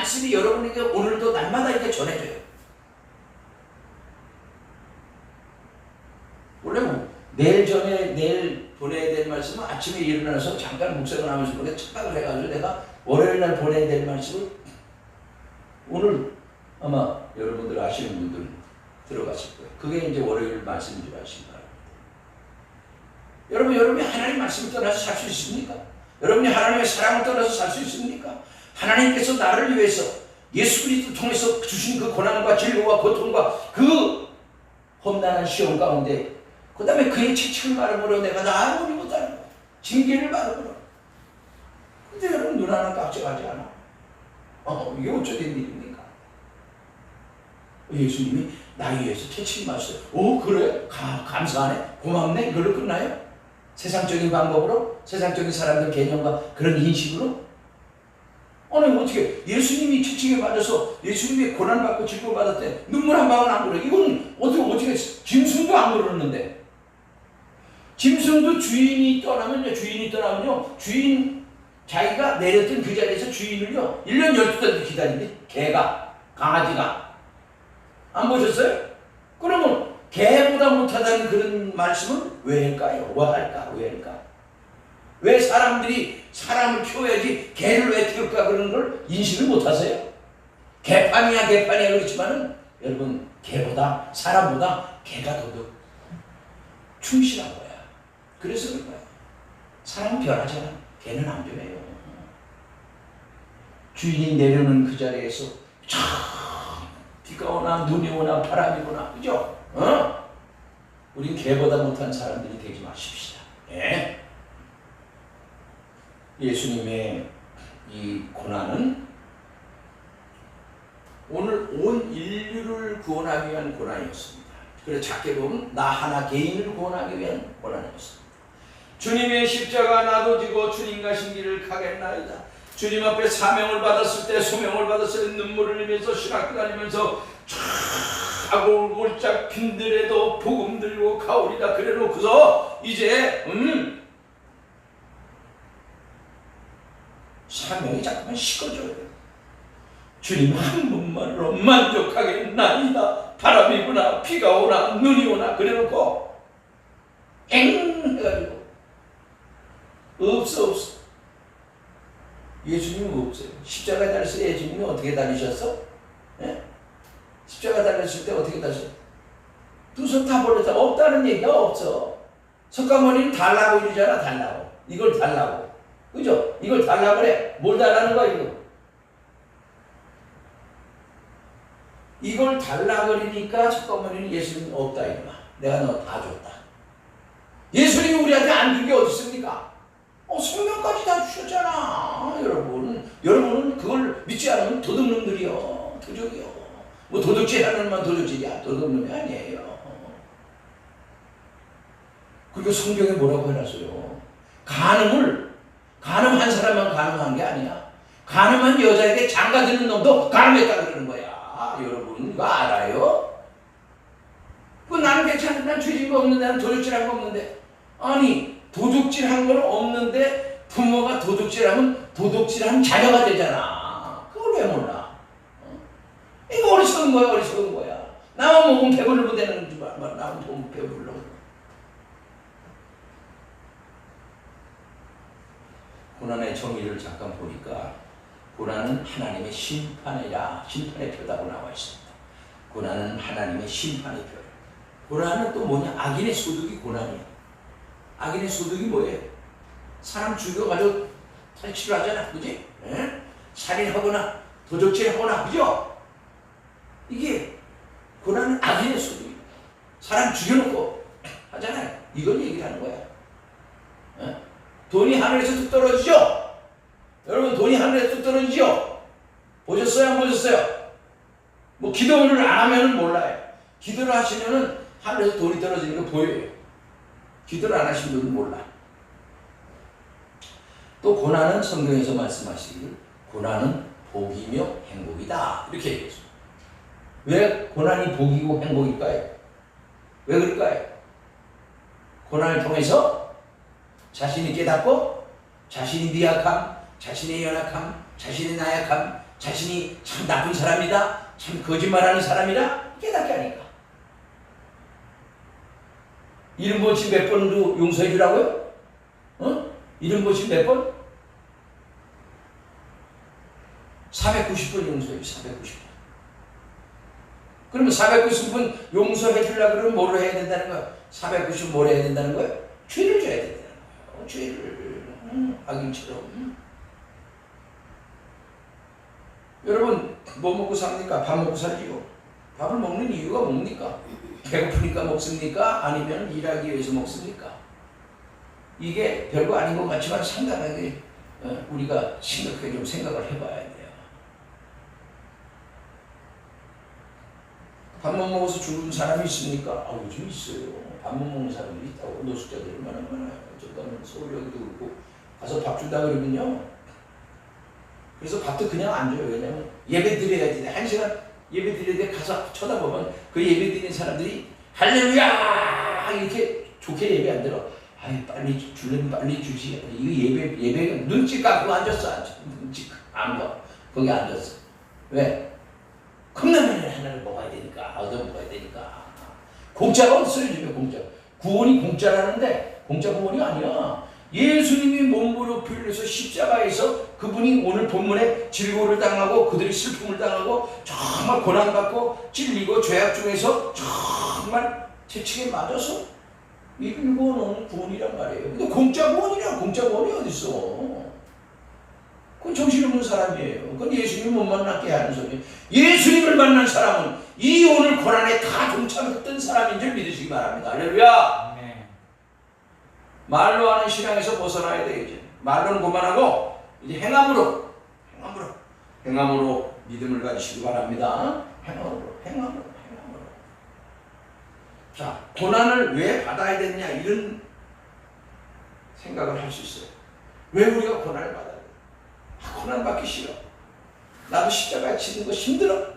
말씀이 여러분에게 오늘도 날마다 이렇게 전해져요. 원래 내일 보내야 될 말씀은 아침에 일어나서 잠깐 묵상을 하면서 보내 착각을 해가지고 내가 월요일 날 보내야 될 말씀을 오늘 아마 여러분들 아시는 분들 들어갔을 거예요. 그게 이제 월요일 말씀인 줄 아시기 바랍니다. 여러분이 하나님 말씀을 떠나서 살 수 있습니까? 여러분이 하나님의 사랑을 떠나서 살 수 있습니까? 하나님께서 나를 위해서 예수 그리스도 통해서 주신 그 고난과 진료와 고통과 그 험난한 시험 가운데 그 다음에 그의 채찍을 바르므로 내가 나아오니 못하는 거야. 징계를 바르므로. 근데 여러분 눈 하나 깜짝하지 않아. 이게 어쩌된 일입니까? 예수님이 나를 위해서 채찍을 맞았어요. 그래? 감사하네? 고맙네? 이걸로 끝나요? 세상적인 방법으로? 세상적인 사람들 개념과 그런 인식으로? 아니 어떻게 예수님이 채찍에 맞아서 예수님이 고난받고 질고받을 때 눈물 한 방울 안 흘려. 이건 어떻게 짐승도 안 흘렀는데. 짐승도 주인이 떠나면요 주인 자기가 내렸던 그 자리에서 주인을요 1년 12달도 기다리는데 개가 강아지가 안 보셨어요? 그러면 개보다 못하다는 그런 말씀은 왜 할까요? 왜 할까? 왜 사람들이 사람을 키워야지 개를 왜 키울까 그런 걸 인식을 못하세요? 개판이야 그렇지만은 여러분 개보다 사람보다 개가 더 충실한 거야. 그래서 그런 거야. 사람은 변하잖아. 개는 안 변해요. 주인이 내려오는 그 자리에서 참 비가 오나 눈이 오나 바람이 오나 그죠? 우린 개보다 못한 사람들이 되지 마십시다. 예? 예수님의 이 고난은 오늘 온 인류를 구원하기 위한 고난이었습니다. 그래서 작게 보면 나 하나 개인을 구원하기 위한 고난이었습니다. 주님의 십자가 나도 지고 주님과 신기를 가겠나이다. 주님 앞에 사명을 받았을 때 소명을 받았을 때 눈물을 흘리면서 신학교 다니면서 차고 골짝 빈들에도 복음 들고 가오리다 그래놓고서 이제 사명이 자꾸만 식어져요. 주님 한 분만으로 만족하겠나이다. 바람이 부나 비가 오나 눈이 오나 그래놓고 엥 해가지고 없어. 예수님은 없어요. 십자가 달렸을 때 예수님이 어떻게 달리셨어? 예? 십자가 달렸을 때 어떻게 달렸어? 두 손 다 벌렸다. 없다는 얘기가 없어. 석가모니는 달라고 이러잖아. 달라고. 이걸 달라고. 그죠? 이걸 달라고 그래. 뭘 달라는 거야 이거? 이걸 달라 그러니까 석가모니는 예수님 없다 이거야. 내가 너 다 줬다. 예수님이 우리한테 안 준 게 어디 있습니까? 성경까지 다 주셨잖아. 여러분은 그걸 믿지 않으면 도둑놈들이요. 도적이요. 뭐 도둑질 하는 놈만 도둑질이야. 도둑놈이 아니에요. 그리고 성경에 뭐라고 해놨어요? 가늠한 사람만 가늠한 게 아니야. 가늠한 여자에게 장가드는 놈도 가늠했다 그러는 거야. 여러분 이거 알아요? 나는 괜찮은데 난 죄진거 없는데 난 도둑질한 거 없는데 아니 도둑질한 건 없는데 부모가 도둑질하면 도둑질한 자녀가 되잖아. 그걸 왜 몰라? 이거 어리석은 거야. 나만 먹으면 배부르면 되는 줄 알아. 나만 먹으면 배부르려고. 고난의 정의를 잠깐 보니까 고난은 하나님의 심판의 표다고 나와 있습니다. 고난은 하나님의 심판의 표예요. 고난은 또 뭐냐? 악인의 소득이 고난이야. 악인의 소득이 뭐예요? 사람 죽여가지고 탈취를 하잖아. 그지? 예? 살인하거나 도적질하거나 그죠? 이게 고난은 악인의 소득이야. 사람 죽여놓고 하잖아요. 이걸 얘기하는 거야. 예? 돈이 하늘에서 뚝 떨어지죠? 여러분 돈이 하늘에서 뚝 떨어지죠? 보셨어요? 안 보셨어요? 뭐 기도를 안 하면 몰라요. 기도를 하시면은 하늘에서 돈이 떨어지는 거 보여요. 기도를 안 하신 분은 몰라. 또 고난은 성경에서 말씀하시기를 고난은 복이며 행복이다 이렇게 얘기했습니다. 왜 고난이 복이고 행복일까요? 왜 그럴까요? 고난을 통해서 자신이 깨닫고 자신이 미약함, 자신의 연약함, 자신의 나약함, 자신이 참 나쁜 사람이다, 참 거짓말하는 사람이다 깨닫게 하니까. 이름 보시 몇 번도 용서해 주라고요? 이름 보시 몇 번? 490번 용서해 줘. 490번. 그러면 490번 용서해 주려고 그러면 뭐를 해야 된다는 거야? 490번 뭘 해야 된다는 거야? 죄를 져야 된다는 거야. 죄를. 악인처럼. 여러분 뭐 먹고 삽니까? 밥 먹고 살지요. 밥을 먹는 이유가 뭡니까? 배고프니까 먹습니까? 아니면 일하기 위해서 먹습니까? 이게 별거 아닌 것 같지만 상당하게 우리가 심각하게 좀 생각을 해봐야 돼요. 밥 못 먹어서 죽은 사람이 있습니까? 아, 요즘 있어요. 밥 못 먹는 사람들이 있다고. 노숙자들 얼마나 많아요. 저는 서울역에도 그렇고 가서 밥 준다 그러면요. 그래서 밥도 그냥 안 줘요. 왜냐면 예배 드려야지. 1시간 예배 드려야 돼. 가서 쳐다보면 그 예배 드리는 사람들이 할렐루야 이렇게 좋게 예배 안 들어. 아이 빨리 줄려면 빨리 주지. 이거 예배가 눈치 감고 앉았어. 눈치 안 봐. 거기 앉았어. 왜? 컵라면을 하나를 먹어야 되니까. 얻어 먹어야 되니까. 공짜가 없어요. 요즘에 공짜. 구원이 공짜라는데 공짜 구원이 아니야. 예수님이 몸으로 풀려서 십자가에서 그분이 오늘 본문에 질고를 당하고 그들이 슬픔을 당하고 정말 고난받고 찔리고 죄악 중에서 정말 채찍에 맞아서 이끌고 오는 구원이란 말이에요. 근데 공짜 구원이냐? 공짜 구원이 어딨어? 그건 정신없는 사람이에요. 그건 예수님을 못 만나게 하는 소리. 예수님을 만난 사람은 이 오늘 고난에 다 동참했던 사람인 줄 믿으시기 바랍니다. 할렐루야! 말로 하는 신앙에서 벗어나야 되겠죠. 말로는 그만하고 이제 행함으로 믿음을 가지시기 바랍니다. 행함으로. 자, 고난을 왜 받아야 되느냐 이런 생각을 할 수 있어요. 왜 우리가 고난을 받아야 돼? 고난 받기 싫어. 나도 십자가에 치는 거 힘들어.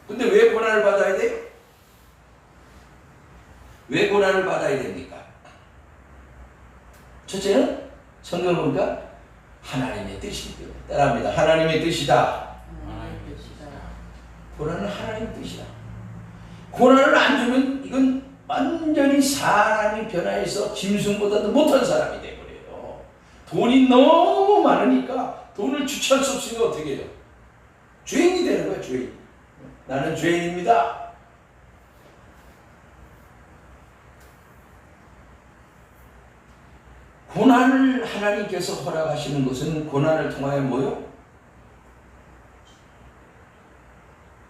근데 왜 고난을 받아야 돼요? 왜 고난을 받아야 됩니까? 첫째는 성경을 보니까 하나님의 뜻이기 때문에 따라합니다. 하나님의 뜻이다. 고난은 하나님의 뜻이다. 고난을 안 주면 이건 완전히 사람이 변화해서 짐승보다도 못한 사람이 되어버려요. 돈이 너무 많으니까 돈을 주체할 수 없으니까 어떻게 해요? 죄인이 되는 거야. 죄인. 나는 죄인입니다. 고난을 하나님께서 허락하시는 것은 고난을 통하여 뭐요?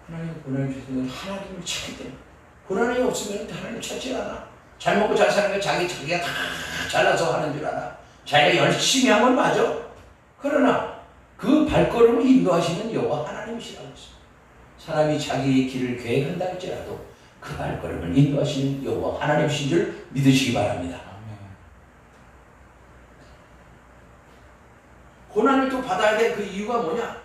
하나님 고난을 주시는 하나님을 찾기 때문에. 고난이 없으면 하나님 찾지 않아. 잘 먹고 잘 사는 거 자기가 다 잘나서 하는 줄 알아. 자기가 열심히 한 건 맞아. 그러나 그 발걸음을 인도하시는 여호와 하나님이시라고 했습니다. 사람이 자기의 길을 계획한다 할지라도 그 발걸음을 인도하시는 여호와 하나님이신 줄 믿으시기 바랍니다. 고난을 또 받아야 될 그 이유가 뭐냐?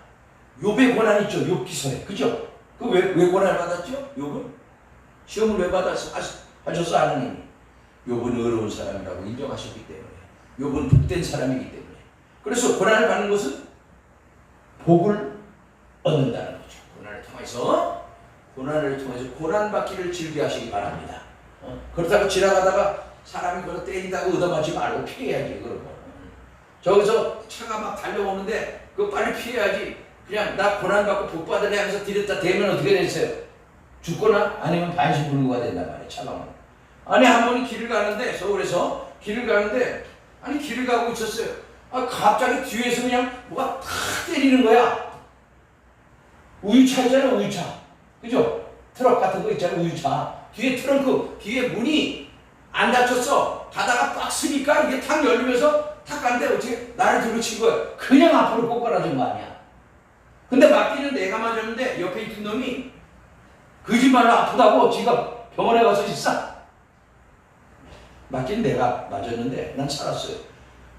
욥의 고난 있죠. 욥기서에. 그죠? 그 왜 고난을 받았죠? 욥은? 시험을 왜 하셨어 하나님이? 욥은 의로운 사람이라고 인정하셨기 때문에. 욥은 복된 사람이기 때문에. 그래서 고난을 받는 것은 복을 얻는다는 거죠. 고난을 통해서 고난받기를 즐겨하시기 바랍니다. 그렇다고 지나가다가 사람이 그걸 때린다고 얻어맞지 말고 피해야지. 그런 거. 저기서 차가 막 달려오는데 그거 빨리 피해야지. 그냥 나 고난받고 복받으래 하면서 들였다 대면 어떻게 됐어요? 죽거나 아니면 반신 불구가 된단 말이에요. 차가면. 아니 한 번이 길을 가는데 서울에서 길을 가는데 아니 길을 가고 있었어요. 갑자기 뒤에서 그냥 뭐가 탁 때리는 거야. 우유차 있잖아. 우유차. 그죠? 트럭 같은 거 있잖아. 우유차. 뒤에 트렁크 뒤에 문이 안 닫혔어. 가다가 빡 쓰니까 이게 탁 열리면서 탁 갔는데 어떻게 나를 들고 친 거야. 그냥 앞으로 꼬꾸라진 거 아니야. 근데 맞기는 내가 맞았는데 옆에 있던 놈이 거짓말로 아프다고 지가 병원에 가서 있어. 맞기는 내가 맞았는데 난 살았어요.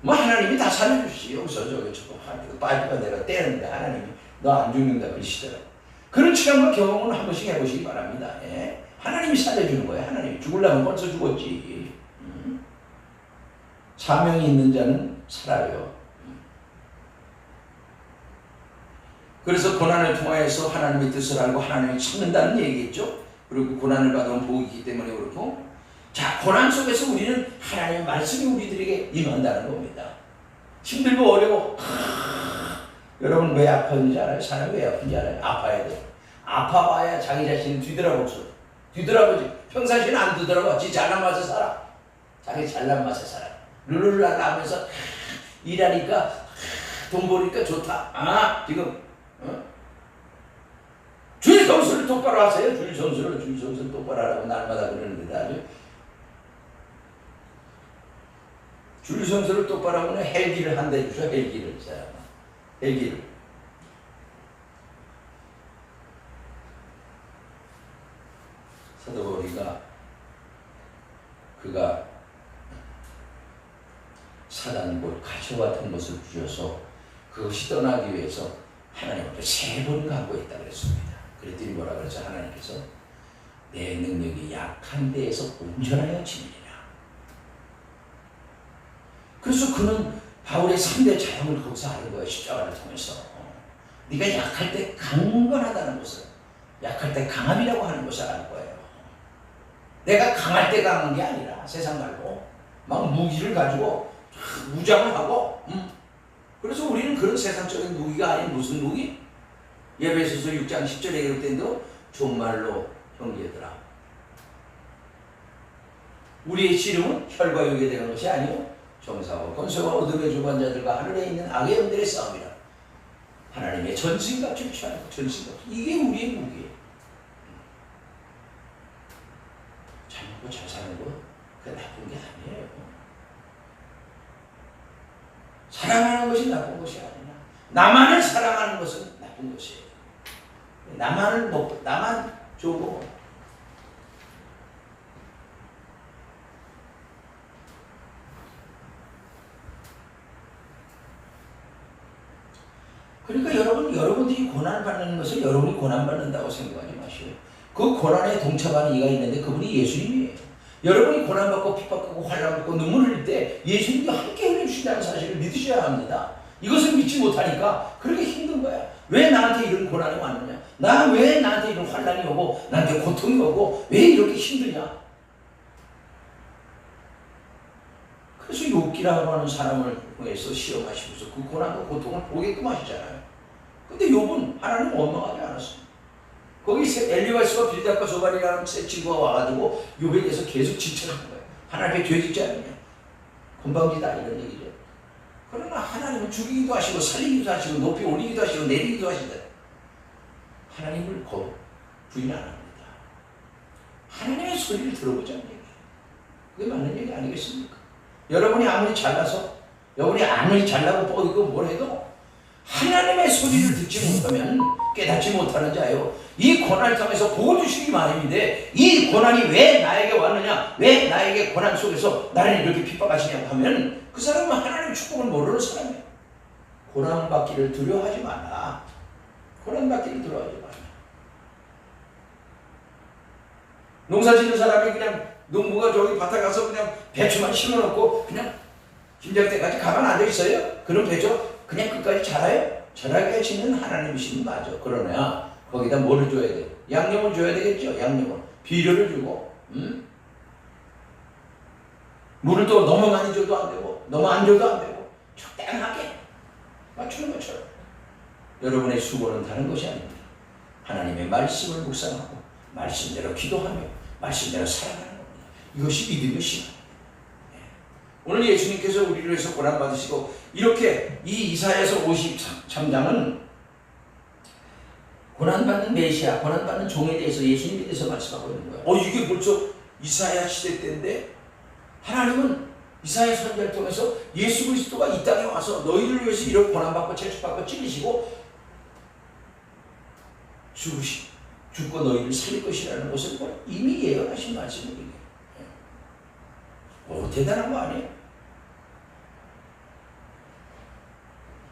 뭐 하나님이 다 살려주시. 여기서 저거 파이프가 내가 떼는데 하나님이 너 안 죽는다 그러시더라고. 그런 체험과 경험을 한 번씩 해보시기 바랍니다. 예? 하나님이 살려주는 거예요. 하나님이. 죽으려면 벌써 죽었지. 사명이 있는 자는 살아요. 그래서 고난을 통하여서 하나님의 뜻을 알고 하나님을 찾는다는 얘기겠죠. 그리고 고난을 받으면 복이기 때문에 그렇고, 자, 고난 속에서 우리는 하나님의 말씀이 우리들에게 임한다는 겁니다. 힘들고 어려워. 여러분 왜 아픈지 알아요? 사람이 왜 아픈지 알아요? 아파야 돼. 아파봐야 자기 자신을 뒤돌아보죠. 뒤돌아보지. 평상시에는 안 뒤돌아봤지. 잘난 맛에 살아. 자기 잘난 맛에 살아. 룰루랄라 하면서 일하니까 돈 버니까 좋다. 아, 지금 줄 성수를 똑바로 하세요. 줄 성수를 똑바로 하라고 날마다 그러는데 아주 줄 성수를 똑바로 하면 헬기를 한 대 주셔. 헬기를 헬기를. 사도 바울이가 그가 사단 곧 가시 같은 것을 주셔서 그것이 떠나기 위해서 하나님 앞에 3번 간구했다 그랬습니다. 그랬더니 뭐라 그랬죠? 하나님께서 내 능력이 약한 데에서 온전하여 지니라. 그래서 그는 바울의 3대 자형을 거기서 아는 거예요. 십자가를 통해서. 네가 약할 때 강건하다는 것을, 약할 때 강함이라고 하는 것을 알 거예요. 내가 강할 때 강한 게 아니라 세상 말고 막 무기를 가지고 무장을 하고 그래서 우리는 그런 세상적인 무기가 아닌 무슨 무기? 에베소서 6장 10절에 기록된대로 정말로 형제들아 우리의 씨름은 혈과 육에 대한 것이 아니요 정사와 권세와 어둠의 주관자들과 하늘에 있는 악의 영들의 싸움이라. 하나님의 전신갑주를 취하는 것. 전신갑주. 이게 우리의 무기예요. 잘 먹고 잘 사는 거 그게 나쁜 게 아니에요. 사랑하는 것이 나쁜 것이 아니라 나만을 사랑하는 것은 나쁜 것이에요. 나만 먹고 나만 좋고 그러니까 여러분들이 고난을 받는 것을 여러분이 고난받는다고 생각하지 마시오. 그 고난에 동참하는 이가 있는데 그분이 예수님이에요. 여러분이 고난받고 핍박하고 환난받고 눈물 흘릴 때 예수님도 함께 흘려주신다는 사실을 믿으셔야 합니다. 이것을 믿지 못하니까 그렇게 힘든 거야. 왜 나한테 이런 고난이 왔느냐? 왜 나한테 이런 환난이 오고 나한테 고통이 오고 왜 이렇게 힘드냐? 그래서 욥기라고 하는 사람을 통해서 시험하시면서 그 고난과 고통을 보게끔 하시잖아요. 근데 욥은 하나님 원망하지 않았어요. 거기 엘리바스와 빌닷과 조발이라는 세 친구가 와가지고 욥에 대해서 계속 칭찬하는 거예요. 하나님의 죄 짓지 않느냐? 건방지다 이런 얘기죠. 그러나 하나님은 죽이기도 하시고 살리기도 하시고 높이 올리기도 하시고 내리기도 하신다. 하나님을 부인 안 합니다. 하나님의 소리를 들어보자는 얘기예요. 그게 맞는 얘기 아니겠습니까? 여러분이 아무리 잘나서 여러분이 아무리 잘나고 뻗고 뭘 해도 하나님의 소리를 듣지 못하면 깨닫지 못하는 자요. 이 고난을 통해서 복을 주시기 마련인데 이 고난이 왜 나에게 왔느냐? 왜 나에게 고난 속에서 나를 이렇게 핍박하시냐고 하면 그 사람은 하나님의 축복을 모르는 사람이에요. 고난받기를 두려워하지 마라. 고난받기를 두려워하지 마라. 농사 짓는 사람이 그냥 농부가 저기 밭에 가서 그냥 배추만 심어놓고 그냥 김장 때까지 가만 앉아 있어요? 그런 배추 그냥 끝까지 자라요? 자라게 짓는 하나님이시면 맞아. 그러나 거기다 뭐를 줘야 돼? 양념을 줘야 되겠죠? 양념을. 비료를 주고 물을 또 너무 많이 줘도 안 되고 너무 안 줘도 안 되고 적당하게 맞추는 것처럼 여러분의 수고는 다른 것이 아닙니다. 하나님의 말씀을 묵상하고 말씀대로 기도하며 말씀대로 살아가는 겁니다. 이것이 믿음의 신앙입니다. 오늘 예수님께서 우리를 위해서 고난받으시고 이렇게 이 이사야서 53장은 고난받는 메시아, 고난받는 종에 대해서 예수님에 대해서 말씀하고 있는 거예요. 이게 벌써 이사야 시대 때인데 하나님은 이사야 선지자를 통해서 예수 그리스도가 이 땅에 와서 너희를 위해서 이렇게 고난받고 채찍받고 찔리시고 죽고 너희를 살릴 것이라는 것을 이미 예언하신 말씀입니다. 대단한 거 아니에요?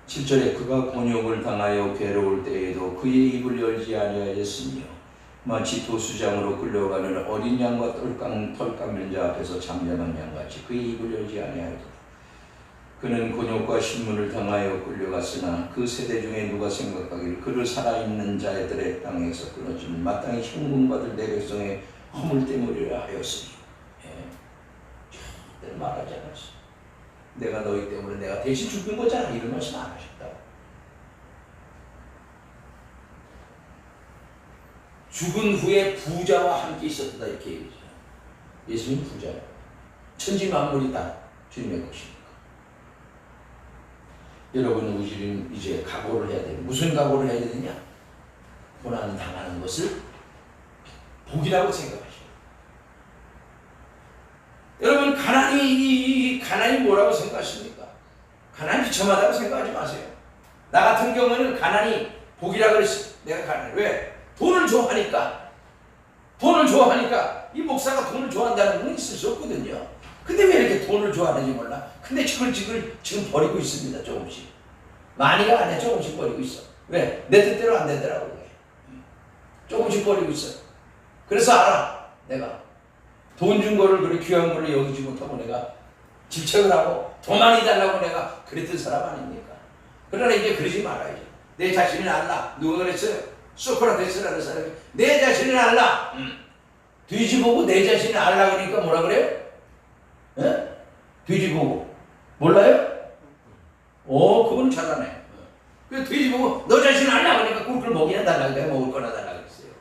7절에 그가 곤욕을 당하여 괴로울 때에도 그의 입을 열지 아니하였으며 마치 도수장으로 끌려가는 어린 양과 털 깎는 자 앞에서 잠잠한 양같이 그의 입을 열지 아니하였다. 8절에 그가 곤욕을 당하여 괴로울 때에도 그의 입을 열지 아니하였으며 마치 도수장으로 끌려가는 어린 양과 털 깎는 자 앞에서 잠잠한 양같이 그의 입을 열지 아니하였다. 9절에 그가 곤욕을 당하여 괴로울 때에도 그의 입을 열지 아니하였다. 그는 곤욕과 신문을 당하여 끌려갔으나 그 세대 중에 누가 생각하기를 그를 살아있는 자들의 땅에서 끊어진 마땅히 형분받을 내 백성의 허물 때문이라 하였으니. 예. 말하지 않았어. 내가 너희 때문에 내가 대신 죽는 거잖아. 이런 말씀 안 하셨다고. 죽은 후에 부자와 함께 있었다 이렇게 얘기죠. 예수님 부자예요. 천지 만물이 다 주님의 것입니다. 여러분, 우리는 이제 각오를 해야 돼요. 무슨 각오를 해야 되느냐? 고난 당하는 것을 복이라고 생각하시오. 여러분, 가난이 뭐라고 생각하십니까? 가난이 비참하다고 생각하지 마세요. 나 같은 경우에는 가난이 복이라고 그랬어요. 내가 가난해. 왜? 돈을 좋아하니까. 이 목사가 돈을 좋아한다는 건 있을 수 없거든요. 근데 왜 이렇게 돈을 좋아하는지 몰라. 근데 지금 버리고 있습니다. 조금씩. 많이가 아니야. 조금씩 버리고 있어. 왜? 내 뜻대로 안 되더라고. 조금씩 버리고 있어. 그래서 알아. 내가 돈 준 거를 그렇게 귀한 거를 여기지 못하고 내가 집착을 하고 더 많이 달라고 내가 그랬던 사람 아닙니까? 그러나 이제 그러지 말아야지. 내 자신을 알라. 누가 그랬어요? 소크라테스라는 사람이 내 자신을 알라. 뒤집어보고 내 자신을 알라 그러니까 뭐라 그래요? 예? 뒤집어보고 몰라요? 그건 잘하네. 그 뒤집어보고 너 자신을 알라 그러니까 꿀꿀 먹이나 달라 그래. 먹을 거나 달라 그랬어요.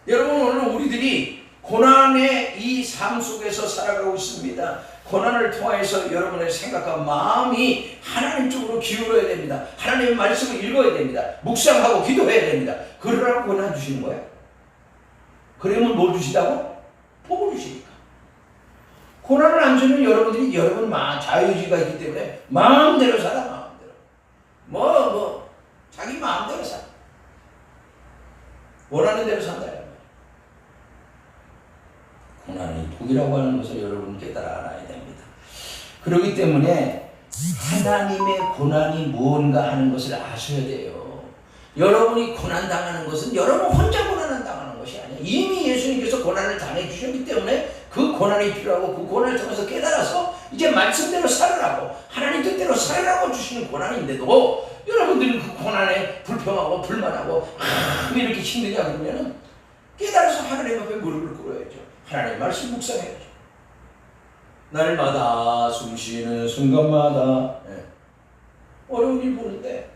여러분, 오늘 우리들이 고난의 이 삶 속에서 살아가고 있습니다. 고난을 통해서 여러분의 생각과 마음이 하나님 쪽으로 기울어야 됩니다. 하나님의 말씀을 읽어야 됩니다. 묵상하고 기도해야 됩니다. 그러라고 고난 주시는 거예요. 그러면 뭘 주시다고? 복을 주시니까. 고난을 안 주면 여러분들이 여러분 자유의지가 있기 때문에 마음대로 살아. 마음대로. 자기 마음대로 살아. 원하는 대로 산다. 고난이 복이라고 하는 것을 여러분 깨달아 알아야 됩니다. 그렇기 때문에 하나님의 고난이 무언가 하는 것을 아셔야 돼요. 여러분이 고난당하는 것은 여러분 혼자 고난을 당하는 것이 아니에요. 이미 예수님께서 고난을 당해주셨기 때문에 그 고난이 필요하고 그 고난을 통해서 깨달아서 이제 말씀대로 살으라고, 하나님 뜻대로 살으라고 주시는 고난인데도 여러분들은 그 고난에 불평하고 불만하고 이렇게 힘드냐 그러면은 깨달아서 하나님 앞에 무릎을 꿇어야죠. 하나님 말씀 묵상해야죠. 날마다 숨쉬는 순간마다 어려운 일 보는데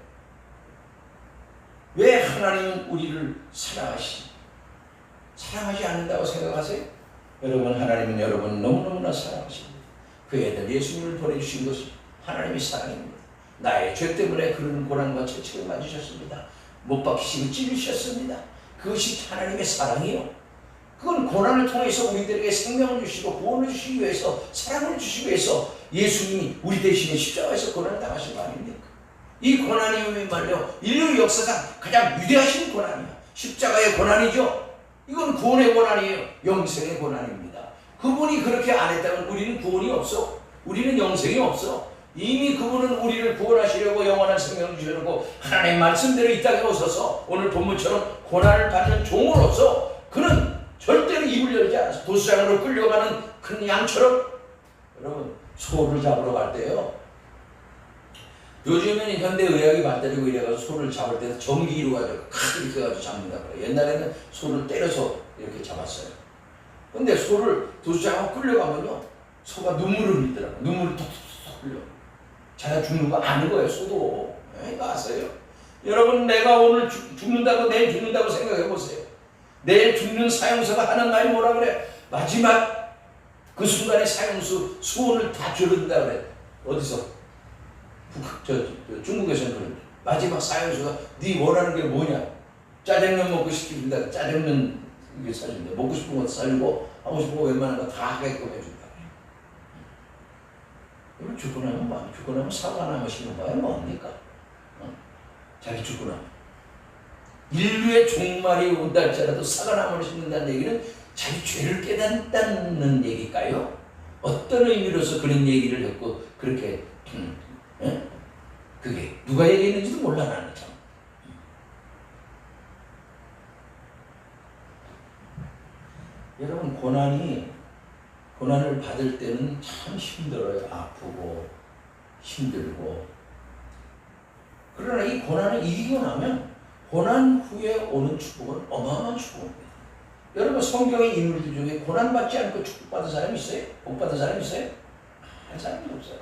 왜 하나님은 우리를 사랑하지 않는다고 생각하세요? 여러분, 하나님은 여러분 너무너무나 사랑하십니다. 그 애들 예수님을 보내주신 것이 하나님의 사랑입니다. 나의 죄 때문에 그런 고난과 채찍을 맞으셨습니다. 못 박히시고 찔리셨습니다. 그것이 하나님의 사랑이요. 그건 고난을 통해서 우리들에게 생명을 주시고 구원을 주시기 위해서, 사랑을 주시기 위해서 예수님이 우리 대신에 십자가에서 고난을 당하신 거 아닙니까? 이 고난이 말이요, 인류 역사상 가장 위대하신 고난이야. 십자가의 고난이죠. 이건 구원의 고난이에요. 영생의 고난입니다. 그분이 그렇게 안 했다면 우리는 구원이 없어. 우리는 영생이 없어. 이미 그분은 우리를 구원하시려고 영원한 생명을 주려고 하나님의 말씀대로 이 땅에 오셔서 오늘 본문처럼 고난을 받는 종으로서 그는 절대로 입을 열지 않았어. 도수장으로 끌려가는 큰 양처럼. 여러분, 소를 잡으러 갈 때요, 요즘에는 현대의학이 발달되고 이래가지고 소를 잡을 때도 전기로 가지고 이렇게 해가지고 잡는다 그래요. 옛날에는 소를 때려서 이렇게 잡았어요. 근데 소를 도수장으로 끌려가면요, 소가 눈물을 흘리더라고요. 눈물을 톡톡톡 흘려. 자기가 죽는 거 아는 거예요, 소도. 이거 아세요? 여러분, 내가 오늘 죽는다고, 내일 죽는다고 생각해 보세요. 내일 죽는 사형수가 하는 말이 뭐라 그래? 마지막 그 순간에 사형수 수온을 다 줄여준다 그래. 어디서? 중국에서는 그런데 마지막 사형수가 네 원하는 게 뭐냐? 짜장면 먹고 싶은다. 짜장면 이게 사준다. 먹고 싶은 거 사주고 하고 싶은 거 웬만한 거 다 하게끔 해준다. 이걸 죽고 나면 사과나무 심는 거야 뭡니까? 자기 죽고 나면. 인류의 종말이 온다 할지라도 사과나무를 심는다는 얘기는 자기 죄를 깨닫다는 얘기일까요? 어떤 의미로서 그런 얘기를 했고 그렇게 그게 누가 얘기했는지도 몰라 나는 참. 여러분, 고난을 받을 때는 참 힘들어요. 아프고 힘들고. 그러나 이 고난을 이기고 나면 고난 후에 오는 축복은 어마어마한 축복입니다. 여러분 성경의 인물들 중에 고난받지 않고 축복받은 사람이 있어요? 복받은 사람이 있어요? 한 사람도 없어요.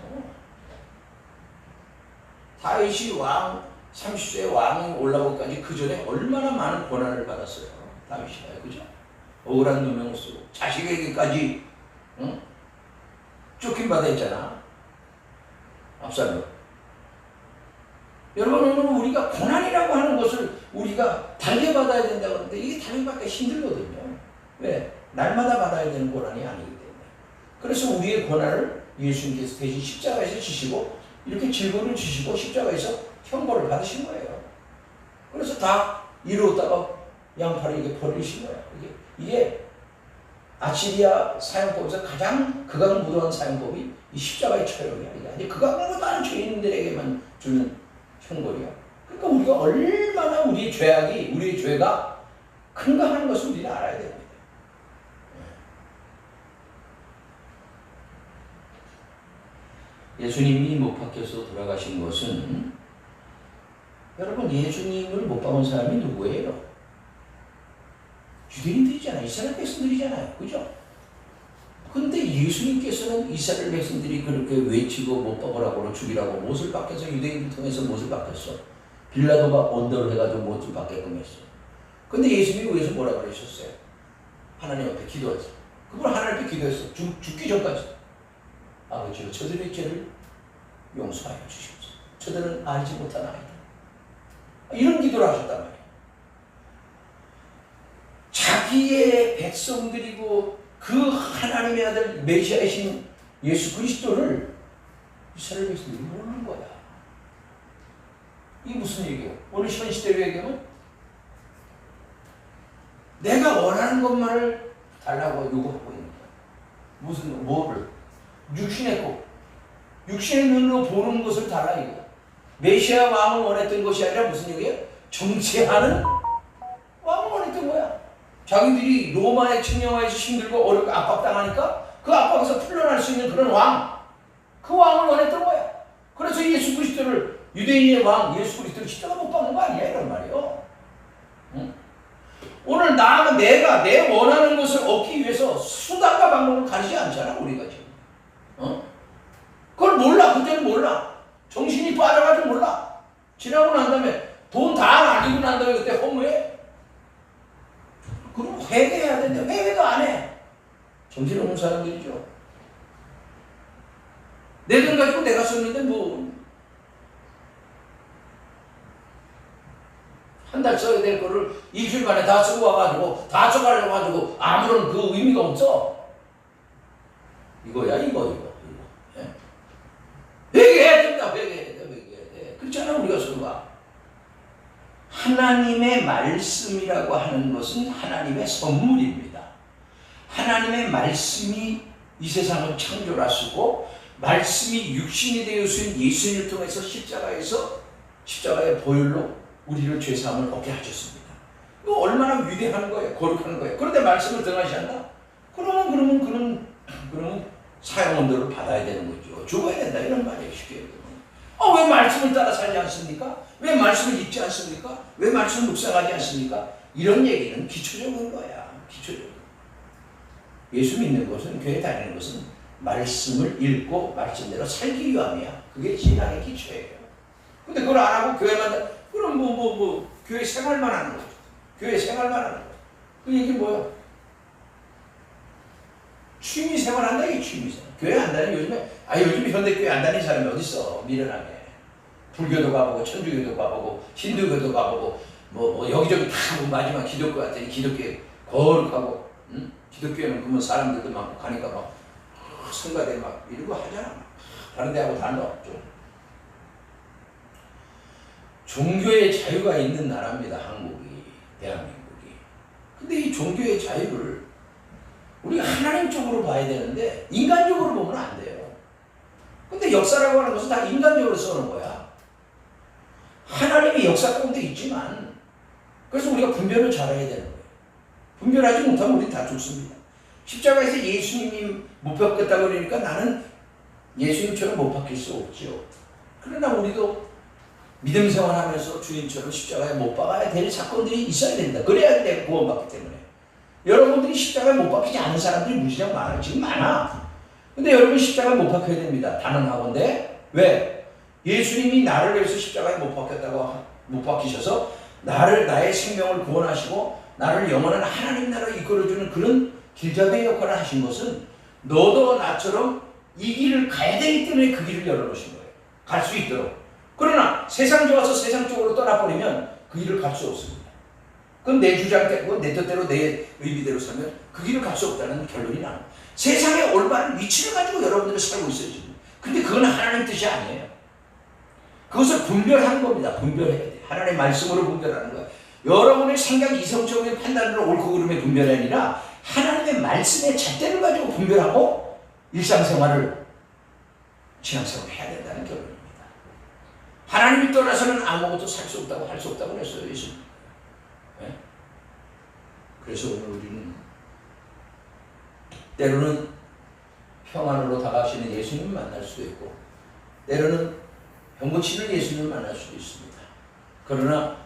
다윗이 왕 30세에 왕이 올라오기까지 그 전에 얼마나 많은 고난을 받았어요. 다윗이가요. 그죠? 억울한 누명을 쓰고 자식에게까지 쫓김받아 있잖아. 압살롬. 여러분 오늘 우리가 고난이라고 하는 것을 우리가 달려받아야 된다고 하는데 이게 달려받기가 힘들거든요. 왜? 날마다 받아야 되는 고난이 아니기 때문에. 그래서 우리의 고난을 예수님께서 대신 십자가에서 지시고 이렇게 질고를 지시고 십자가에서 형벌을 받으신 거예요. 그래서 다 이루었다가 양팔을 이게 버리신 거예요. 이게 아시리아 사형법에서 가장 극악무도한 사형법이 이 십자가의 처형이야. 이게 극악무도한 죄인들에게만 주는 형벌이야. 그러니까 우리가 얼마나 우리의 죄가 큰가 하는 것을 우리는 알아야 됩니다. 예수님이 못 박혀서 돌아가신 것은 여러분 예수님을 못 박은 사람이 누구예요? 유대인들이잖아요. 이스라엘 백성들이잖아요. 그죠? 근데 예수님께서는 이스라엘 백성들이 그렇게 외치고 못 박으라고 죽이라고 못을 박혀서 유대인들 통해서 못을 박혔어. 빌라도가 언더를 해가지고 못을 박게끔 했어. 근데 예수님이 위해서 뭐라 그러셨어요? 하나님 앞에 기도했어. 그분 하나님 앞에 기도했어. 죽기 전까지. 아버지여 저들의 죄를 용서하여 주시옵소서. 저들은 알지 못하나이다. 이런 기도를 하셨단 말이에요. 자기의 백성들이고 그 하나님의 아들 메시아이신 예수 그리스도를 이스라엘 백성들이 모르는 거야. 이게 무슨 얘기예요? 오늘 현시대로 얘기하면 내가 원하는 것만을 달라고 요구하고 있는 거야. 뭐를? 육신의 눈으로 보는 것을 달라 이거야. 메시아 왕을 원했던 것이 아니라 무슨 얘기예요? 정치하는 왕을 원했던 거야. 자기들이 로마의 칙령하에서 힘들고 어렵게 압박당하니까 그 압박에서 풀려날 수 있는 그런 왕, 그 왕을 원했던 거야. 그래서 예수 그리스도를 유대인의 왕 예수 그리스도를 십자가 못 박는 거 아니야 이런 말이에요. 응? 오늘 내가 내 원하는 것을 얻기 위해서 수단과 방법을 가리지 않잖아 우리가 지금. 그걸 몰라. 그때는 몰라. 정신이 빠져가지고 몰라. 지나고 난 다음에 돈 다 날리고 난 다음에 그때 허무해. 그럼 회개해야 되는데 회개도 안 해. 정신없는 사람들이죠. 내 돈 가지고 내가 썼는데 뭐 한 달 써야 될 거를 일주일 만에 다 쓰고 와가지고 다 써가지고 아무런 그 의미가 없어. 이거야 이거. 예? 회개해야 된다. 회개해야 돼. 그렇잖아 우리가 서로가. 하나님의 말씀이라고 하는 것은 하나님의 선물입니다. 하나님의 말씀이 이 세상을 창조하시고 말씀이 육신이 되어서 예수님을 통해서 십자가의 보혈로 우리를 죄사함을 얻게 하셨습니다. 이거 얼마나 위대한 거예요. 거룩한 거예요. 그런데 말씀을 등하시한다? 그러면 사형원도를 받아야 되는 거죠. 죽어야 된다 이런 말이에요. 쉽게 얘기하면. 왜 말씀을 따라 살지 않습니까? 왜 말씀을 읽지 않습니까? 왜 말씀을 묵상하지 않습니까? 이런 얘기는 기초적인 거야. 기초적인. 예수 믿는 것은, 교회 다니는 것은 말씀을 읽고 말씀대로 살기 위함이야. 그게 신앙의 기초예요. 근데 그걸 안 하고 교회만, 그럼 교회 생활만 하는 거죠. 교회 생활만 하는 거죠. 그 얘기 뭐야? 취미 생활 한다, 이게 취미 생활. 교회 안 다니는 요즘에 현대교회 안 다니는 사람이 어딨어, 미련하게. 불교도 가보고, 천주교도 가보고, 힌두교도 가보고, 여기저기 다 마지막 기독교 같더니 기독교에 거룩하고, 응? 기독교에는 그러면 사람들도 많고 가니까 막, 성가대 막 이러고 하잖아. 다른 데하고 다른 거 없죠. 종교의 자유가 있는 나라입니다, 한국이, 대한민국이. 근데 이 종교의 자유를 우리가 하나님 쪽으로 봐야 되는데 인간적으로 보면 안 돼요. 근데 역사라고 하는 것은 다 인간적으로 써는 거야. 하나님이 역사 가운데 있지만 그래서 우리가 분별을 잘해야 되는 거예요. 분별하지 못하면 우리 다 죽습니다. 십자가에서 예수님이 못 박혔다고 그러니까 나는 예수님처럼 못 박힐 수 없죠. 그러나 우리도 믿음 생활하면서 주님처럼 십자가에 못 박아야 될 사건들이 있어야 된다. 그래야 내가 구원받기 때문에. 여러분들이 십자가에 못 박히지 않은 사람들이 무지장 많아. 지금 많아. 근데 여러분 십자가에 못 박혀야 됩니다. 단언하건대. 왜? 예수님이 나를 위해서 십자가에 못 박히셔서 나의 생명을 구원하시고 나를 영원한 하나님 나라로 이끌어주는 그런 길잡이의 역할을 하신 것은 너도 나처럼 이 길을 가야 되기 때문에 그 길을 열어놓으신 거예요. 갈 수 있도록. 그러나 세상 좋아서 세상 쪽으로 떠나버리면 그 길을 갈 수 없습니다. 그건 내 주장대로 내 뜻대로 내 의미대로 살면 그 길을 갈 수 없다는 결론이 나는 세상의 올바른 위치를 가지고 여러분들이 살고 있어요 지금. 근데 그건 하나님 뜻이 아니에요. 그것을 분별하는 겁니다. 분별해야 돼. 하나님의 말씀으로 분별하는 거예요. 여러분의 생각 이성적인 판단으로 옳고 그름의 분별이 아니라 하나님의 말씀의 잣대를 가지고 분별하고 일상생활을 신앙생활을 해야 된다는 결론입니다. 하나님이 떠나서는 아무것도 살 수 없다고 할 수 없다고 그랬어요 예수님. 네? 그래서 오늘 우리는 때로는 평안으로 다가가시는 예수님을 만날 수도 있고 때로는 병고치는 예수님을 만날 수도 있습니다. 그러나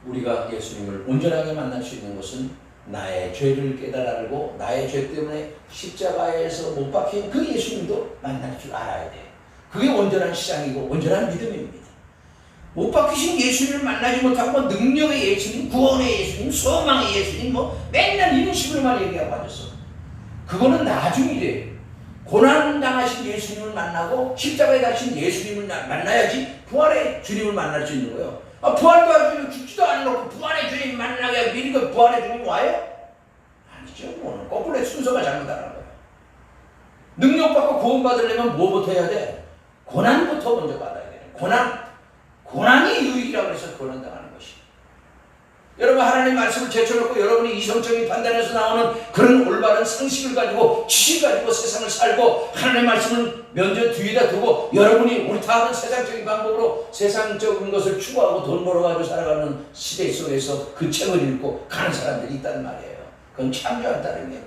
우리가 예수님을 온전하게 만날 수 있는 것은 나의 죄를 깨달아 알고 나의 죄 때문에 십자가에서 못 박힌 그 예수님도 만날 줄 알아야 돼. 그게 온전한 시장이고 온전한 믿음입니다. 못 박히신 예수님을 만나지 못하고 능력의 예수님, 구원의 예수님, 소망의 예수님 맨날 이런 식으로만 얘기하고 앉았어. 그거는 나중이래. 고난당하신 예수님을 만나고 십자가에 가신 예수님을 만나야지 부활의 주님을 만날 수 있는 거예요. 부활도 아주 죽지도 않아놓고 부활의 주님 만나게 미리 그 부활의 주님 와요? 아니죠. 오늘 거꾸로 순서가 잘못하는 거예요. 능력받고 구원받으려면 뭐부터 해야 돼? 고난부터 먼저 받아야 돼. 고난이 유익이라고 해서 고난당하는 것이. 여러분 하나님 말씀을 제쳐놓고 여러분이 이성적인 판단에서 나오는 그런 올바른 상식을 가지고 지식을 가지고 세상을 살고 하나님의 말씀을 면전 뒤에다 두고 여러분이 옳다는 세상적인 방법으로 세상적인 것을 추구하고 돈 벌어가지고 살아가는 시대 속에서 그 책을 읽고 가는 사람들이 있단 말이에요. 그건 참조한다는 거예요.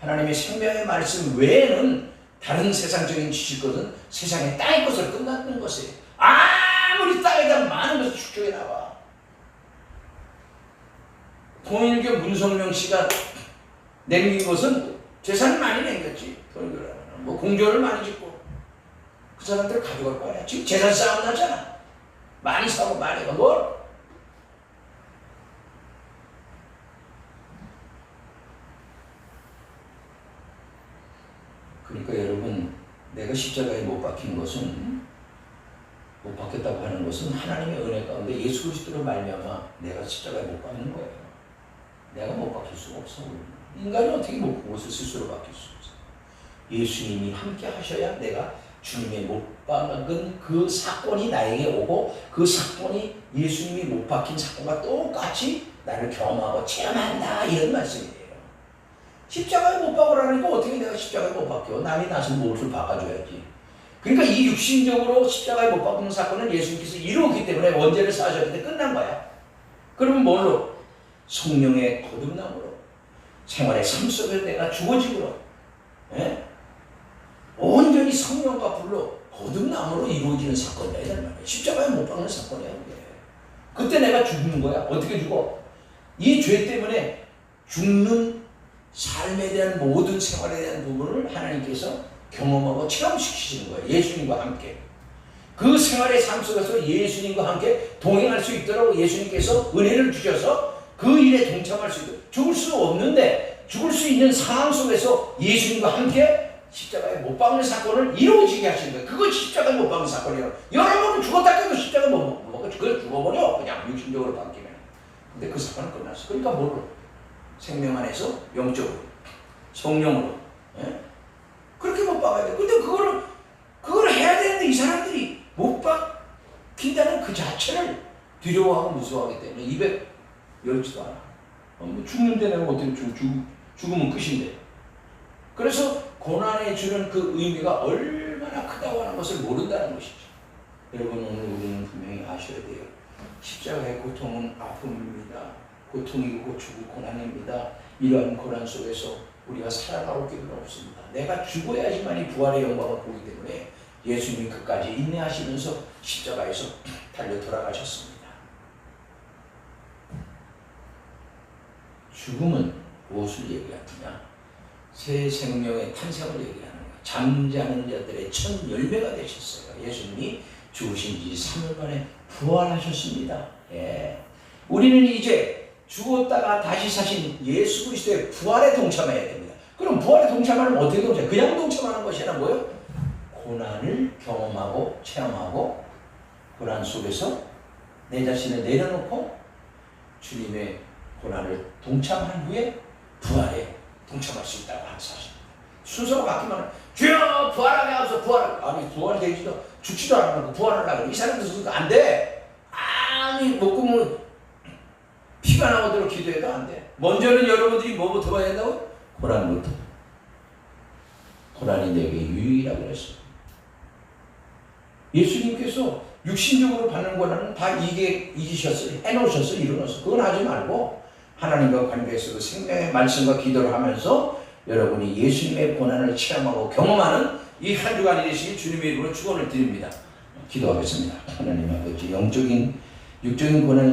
하나님의 생명의 말씀 외에는 다른 세상적인 지식것은 세상의 땅의 것을 끝나는 것이에요. 아무리 땅에다 많은 것을 축적해 나와. 통일교 문성명 씨가 남긴 것은 재산을 많이 남겼지. 공조를 많이 짓고 그 사람들 가져갈 거 아니야. 지금 재산 싸움 나잖아. 많이 사고 많이 가. 뭘? 그러니까 여러분 내가 십자가에 못 박힌 것은 못 박혔다고 하는 것은 하나님의 은혜 가운데 예수 그리스도로 말미암아 내가 십자가에 못 박는 거예요. 내가 못 박힐 수가 없어. 인간이 어떻게 무엇을 스스로 박힐 수 없어. 예수님이 함께 하셔야 내가 주님의 못 박은 그 사건이 나에게 오고 그 사건이 예수님이 못 박힌 사건과 똑같이 나를 경험하고 체험한다 이런 말씀이에요. 십자가에 못 박으라니까 어떻게 내가 십자가에 못 박혀. 남이 나서 못을 박아줘야지. 그러니까 이 육신적으로 십자가에 못 박는 사건은 예수님께서 이루었기 때문에 원죄를 사하셨는데 끝난 거야. 그러면 뭘로? 성령의 거듭남으로 생활의 삶 속에 내가 주어짐으로 온전히 성령과 불로 거듭남으로 이루어지는 사건이야. 십자가에 못 박는 사건이야. 그때 내가 죽는 거야. 어떻게 죽어? 이 죄 때문에 죽는 삶에 대한 모든 생활에 대한 부분을 하나님께서 경험하고 체험시키시는 거예요. 예수님과 함께. 그 생활의 삶 속에서 예수님과 함께 동행할 수 있도록 예수님께서 은혜를 주셔서 그 일에 동참할 수 있도록. 죽을 수 없는데 죽을 수 있는 상황 속에서 예수님과 함께 십자가에 못 박는 사건을 이루어지게 하시는 거예요. 그거 십자가에 못 박는 사건이에요. 여러분은 죽었다 해도 십자가에 못 박아. 그걸 죽어버려. 그냥 육신적으로 바뀌면. 근데 그 사건은 끝났어. 그러니까 뭘로? 생명 안에서 영적으로, 성령으로. 그렇게 못 박아야 돼. 근데 그거를 해야 되는데 이 사람들이 못 박힌다는 그 자체를 두려워하고 무서워하기 때문에 입에 열지도 않아. 죽는데 내가 어떻게 죽으면 끝인데. 그래서 고난에 주는 그 의미가 얼마나 크다고 하는 것을 모른다는 것이죠. 여러분 오늘 우리는 분명히 아셔야 돼요. 십자가의 고통은 아픔입니다. 고통이고 고초고 고난입니다. 이러한 고난 속에서 우리가 살아갈 길은 없습니다. 내가 죽어야지만이 부활의 영광을 보기 때문에 예수님이 끝까지 인내하시면서 십자가에서 달려 돌아가셨습니다. 죽음은 무엇을 얘기하느냐? 새 생명의 탄생을 얘기하는 거예요. 잠자는 자들의 첫 열매가 되셨어요. 예수님이 죽으신 지 3일 만에 부활하셨습니다. 예. 우리는 이제 죽었다가 다시 사신 예수 그리스도의 부활에 동참해야 됩니다. 그럼 부활에 동참하면 어떻게 동참해요? 그냥 동참하는 것이 아니라 뭐예요? 고난을 경험하고 체험하고 고난 속에서 내 자신을 내려놓고 주님의 고난을 동참한 후에 부활에 동참할 수 있다고 하는 사실입니다. 순서가 바뀌면 주여 부활하게 하소서 부활. 아니 부활되지도 죽지도 않고 부활하려고 이 사람들 순서 안 돼. 아니 목구멍 피가 나오도록 기도해도 안 돼. 먼저는 여러분들이 뭐부터 봐야 된다고? 고난부터. 고난이 내게 유익이라고 그랬어요. 예수님께서 육신적으로 받는 고난은 다 이기셨어요. 해놓으셨어요. 이루어서. 그건 하지 말고 하나님과 관계에서 생명의 말씀과 기도를 하면서 여러분이 예수님의 고난을 체험하고 경험하는 이 한 주간이 되시길 주님의 이름으로 축원을 드립니다. 기도하겠습니다. 하나님 아버지, 영적인 육적인 고난을